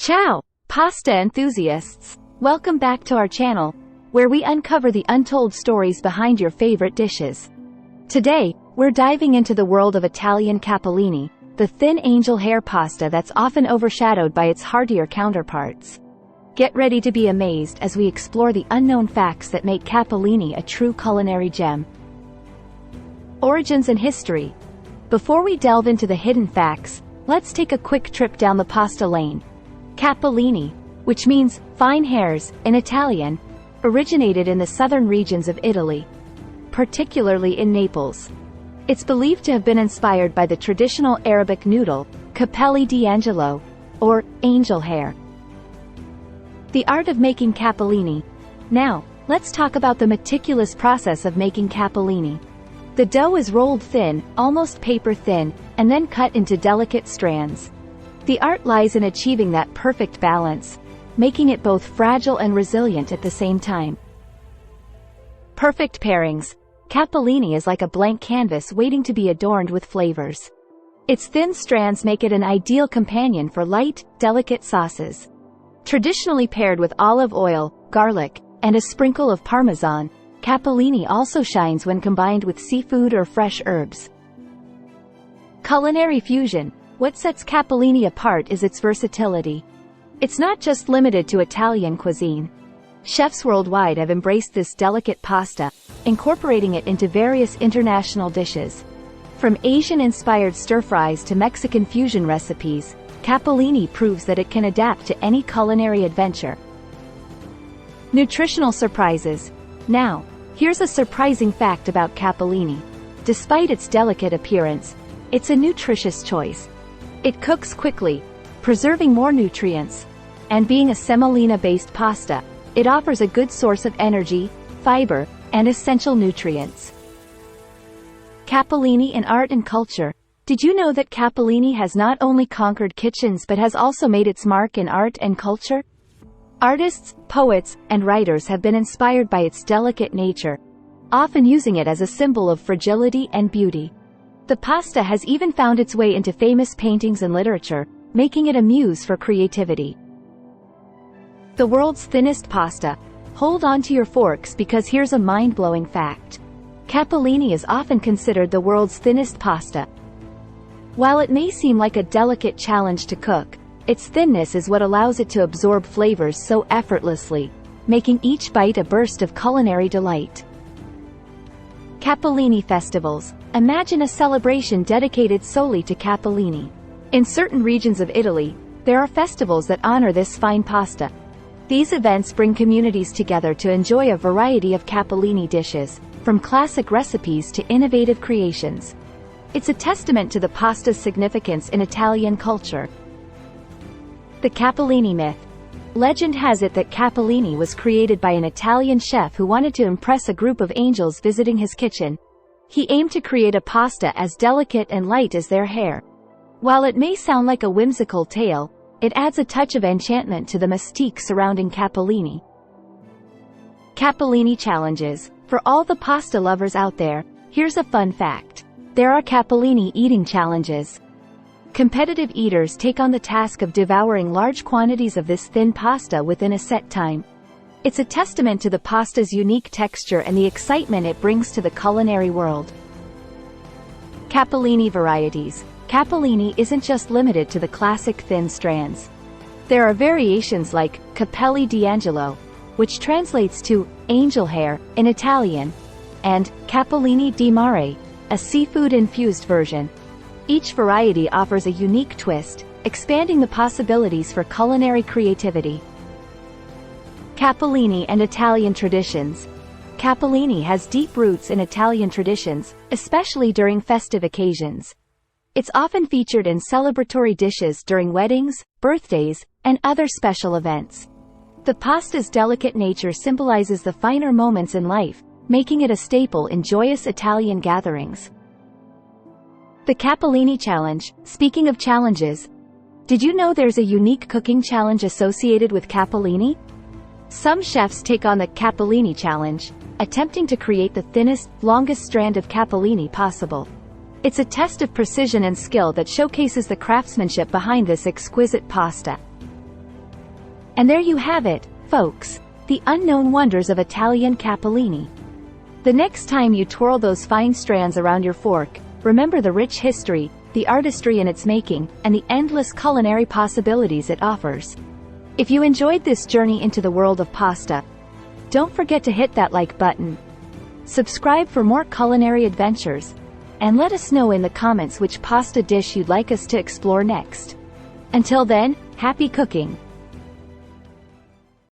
Ciao, pasta enthusiasts! Welcome back to our channel, where we uncover the untold stories behind your favorite dishes. Today, we're diving into the world of Italian capellini, the thin angel hair pasta that's often overshadowed by its heartier counterparts. Get ready to be amazed as we explore the unknown facts that make capellini a true culinary gem. Origins and history. Before we delve into the hidden facts, let's take a quick trip down the pasta lane. Capellini, which means fine hairs in Italian, originated in the southern regions of Italy, particularly in Naples. It's believed to have been inspired by the traditional Arabic noodle, capelli di angelo, or angel hair. The art of making capellini. Now, let's talk about the meticulous process of making capellini. The dough is rolled thin, almost paper thin, and then cut into delicate strands. The art lies in achieving that perfect balance, making it both fragile and resilient at the same time. Perfect pairings. Capellini is like a blank canvas waiting to be adorned with flavors. Its thin strands make it an ideal companion for light, delicate sauces. Traditionally paired with olive oil, garlic, and a sprinkle of Parmesan, capellini also shines when combined with seafood or fresh herbs. Culinary fusion. What sets capellini apart is its versatility. It's not just limited to Italian cuisine. Chefs worldwide have embraced this delicate pasta, incorporating it into various international dishes. From Asian-inspired stir-fries to Mexican fusion recipes, capellini proves that it can adapt to any culinary adventure. Nutritional surprises. Now, here's a surprising fact about capellini. Despite its delicate appearance, it's a nutritious choice. It cooks quickly, preserving more nutrients, and being a semolina-based pasta, it offers a good source of energy, fiber, and essential nutrients. Capellini in art and culture. Did you know that capellini has not only conquered kitchens but has also made its mark in art and culture? Artists, poets, and writers have been inspired by its delicate nature, often using it as a symbol of fragility and beauty. The pasta has even found its way into famous paintings and literature, making it a muse for creativity. The world's thinnest pasta. Hold on to your forks because here's a mind-blowing fact. Capellini is often considered the world's thinnest pasta. While it may seem like a delicate challenge to cook, its thinness is what allows it to absorb flavors so effortlessly, making each bite a burst of culinary delight. Capellini festivals. Imagine a celebration dedicated solely to capellini. In certain regions of Italy, there are festivals that honor this fine pasta. These events bring communities together to enjoy a variety of capellini dishes, from classic recipes to innovative creations. It's a testament to the pasta's significance in Italian culture. The capellini myth. Legend has it that capellini was created by an Italian chef who wanted to impress a group of angels visiting his kitchen. He aimed to create a pasta as delicate and light as their hair. While it may sound like a whimsical tale, it adds a touch of enchantment to the mystique surrounding capellini. Capellini challenges. For all the pasta lovers out there, here's a fun fact. There are capellini eating challenges. Competitive eaters take on the task of devouring large quantities of this thin pasta within a set time. It's a testament to the pasta's unique texture and the excitement it brings to the culinary world. Capellini varieties. Capellini isn't just limited to the classic thin strands. There are variations like capelli di angelo, which translates to angel hair in Italian, and capellini di mare, a seafood-infused version. Each variety offers a unique twist, expanding the possibilities for culinary creativity. Capellini and Italian traditions. Capellini has deep roots in Italian traditions, especially during festive occasions. It's often featured in celebratory dishes during weddings, birthdays, and other special events. The pasta's delicate nature symbolizes the finer moments in life, making it a staple in joyous Italian gatherings. The Capellini Challenge. Speaking of challenges, did you know there's a unique cooking challenge associated with capellini? Some chefs take on the Capellini Challenge, attempting to create the thinnest, longest strand of capellini possible. It's a test of precision and skill that showcases the craftsmanship behind this exquisite pasta. And there you have it, folks, the unknown wonders of Italian capellini. The next time you twirl those fine strands around your fork, remember the rich history, the artistry in its making, and the endless culinary possibilities it offers. If you enjoyed this journey into the world of pasta, don't forget to hit that like button. Subscribe for more culinary adventures, and let us know in the comments which pasta dish you'd like us to explore next. Until then, happy cooking!